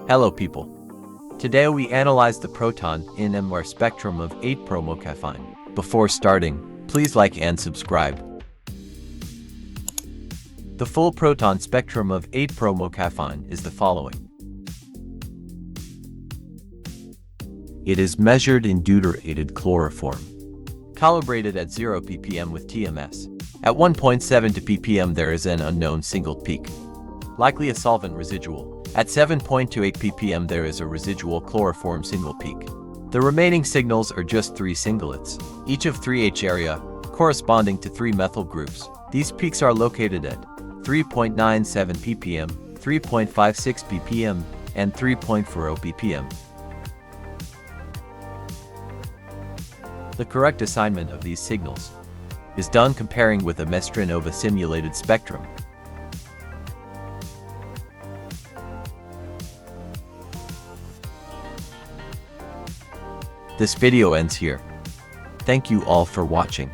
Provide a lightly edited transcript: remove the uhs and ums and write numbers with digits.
Hello people. Today we analyze the proton NMR spectrum of 8-promocaffeine. Before starting, please like and subscribe. The full proton spectrum of 8-promocaffeine is the following. It is measured in deuterated chloroform, calibrated at 0 ppm with TMS. At 1.72 ppm there is an unknown single peak, likely a solvent residual. At 7.28 ppm there is a residual chloroform single peak. The remaining signals are just 3 singlets, each of 3H area, corresponding to 3 methyl groups. These peaks are located at 3.97 ppm, 3.56 ppm, and 3.40 ppm. The correct assignment of these signals is done comparing with a MestreNova simulated spectrum. This video ends here. Thank you all for watching.